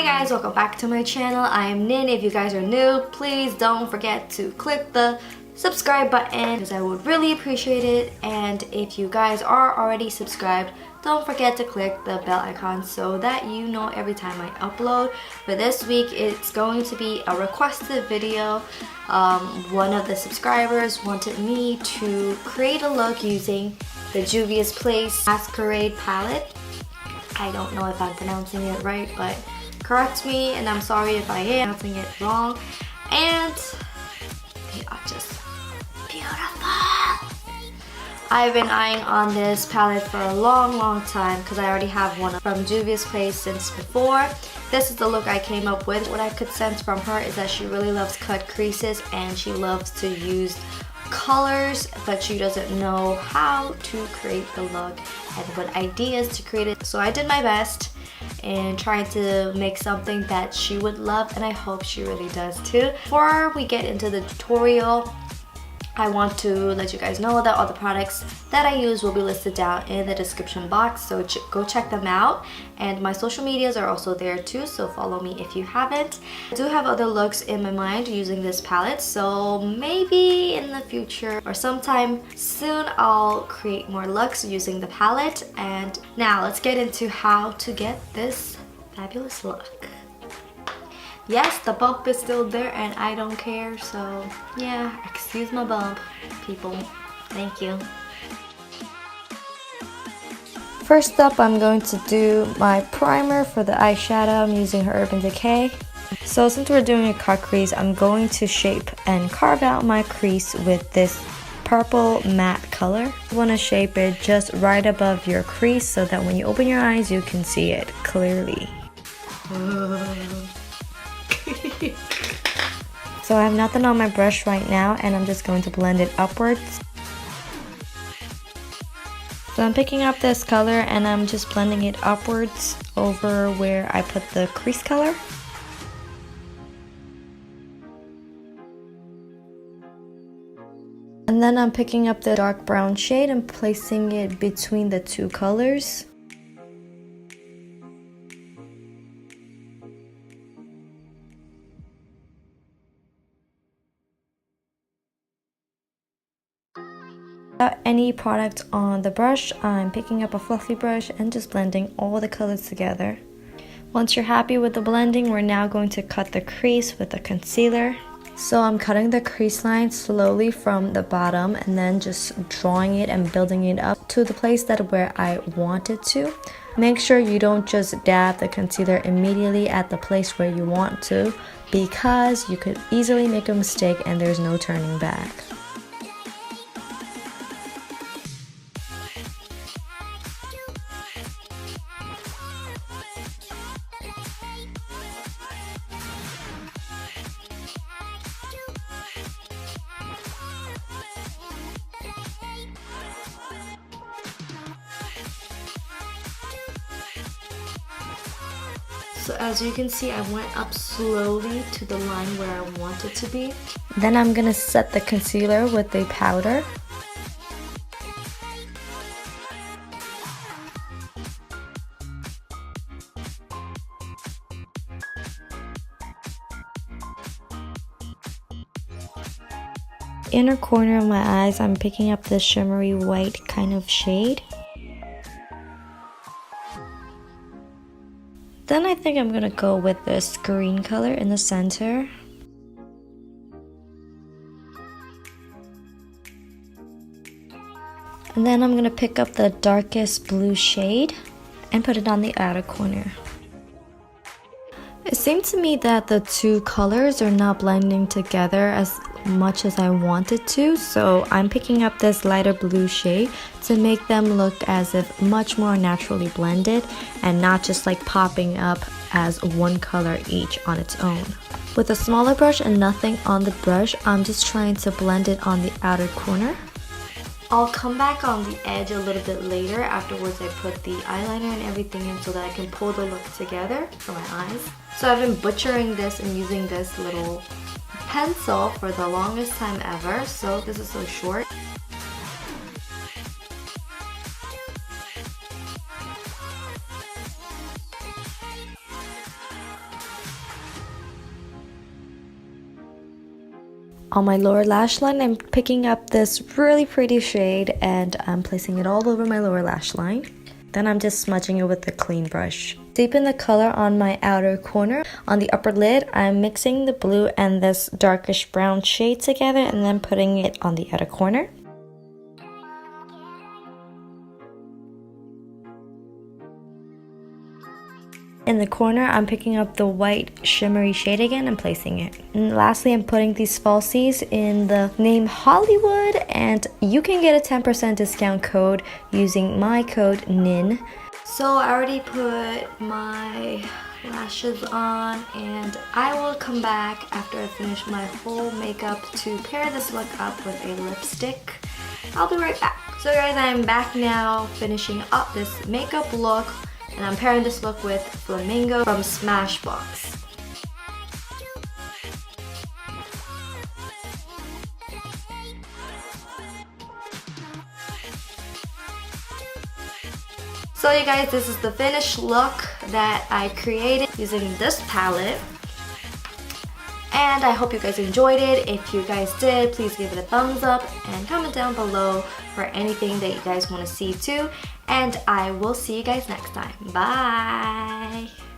Hi guys, welcome back to my channel. I am Hnin. If you guys are new, please don't forget to click the subscribe button because I would really appreciate it. And if you guys are already subscribed, don't forget to click the bell icon so that you know every time I upload. For this week, it's going to be a requested video. One of the subscribers wanted me to create a look using the JUVIA'S Masquerade palette. I don't know if I'm pronouncing it right, but correct me, and I'm sorry if I am pronouncing it wrong. And they are just beautiful. I've been eyeing on this palette for a long time because I already have one from JUVIA'S since before. This is the look I came up with. What I could sense from her is that she really loves cut creases and she loves to use colors, but she doesn't know how to create the look and what ideas to create it. So I did my best in trying to make something that she would love, and I hope she really does too. Before we get into the tutorial, I want to let you guys know that all the products that I use will be listed down in the description box, so go check them out. And my social medias are also there too, so follow me if you haven't. I do have other looks in my mind using this palette, so maybe in the future or sometime soon I'll create more looks using the palette. And now let's get into how to get this fabulous look. Yes, the bump is still there and I don't care, so yeah, excuse my bump, people. Thank you. First up, I'm going to do my primer for the eyeshadow. I'm using her Urban Decay. So since we're doing a cut crease, I'm going to shape and carve out my crease with this purple matte color. You want to shape it just right above your crease so that when you open your eyes, you can see it clearly. So I have nothing on my brush right now and I'm just going to blend it upwards. So I'm picking up this color and I'm just blending it upwards over where I put the crease color. And then I'm picking up the dark brown shade and placing it between the two colors. Without any product on the brush, I'm picking up a fluffy brush and just blending all the colors together. Once you're happy with the blending, we're now going to cut the crease with a concealer. So I'm cutting the crease line slowly from the bottom and then just drawing it and building it up to the place where I want it to. Make sure you don't just dab the concealer immediately at the place where you want to, because you could easily make a mistake and there's no turning back. So as you can see, I went up slowly to the line where I want it to be. Then I'm gonna set the concealer with a powder. Inner corner of my eyes, I'm picking up this shimmery white kind of shade. Then I think I'm gonna go with this green color in the center. And then I'm gonna pick up the darkest blue shade and put it on the outer corner. It seemed to me that the two colors are not blending together as much as I wanted to, so I'm picking up this lighter blue shade to make them look as if much more naturally blended and not just like popping up as one color each on its own. With a smaller brush and nothing on the brush, I'm just trying to blend it on the outer corner. I'll come back on the edge a little bit later. Afterwards I put the eyeliner and everything in so that I can pull the look together for my eyes. So I've been butchering this and using this little pencil for the longest time ever, so this is so short. On my lower lash line, I'm picking up this really pretty shade and I'm placing it all over my lower lash line. Then I'm just smudging it with a clean brush. Deepen the color on my outer corner. On the upper lid, I'm mixing the blue and this darkish brown shade together and then putting it on the outer corner. In the corner, I'm picking up the white shimmery shade again and placing it. And lastly, I'm putting these falsies in the name Hollywood, and you can get a 10% discount code using my code Hnin. So I already put my lashes on, and I will come back after I finish my whole makeup to pair this look up with a lipstick. I'll be right back. So guys, I'm back now finishing up this makeup look. And I'm pairing this look with Flamingo from Smashbox. So you guys, this is the finished look that I created using this palette. And I hope you guys enjoyed it. If you guys did, please give it a thumbs up and comment down below for anything that you guys want to see too. And I will see you guys next time. Bye!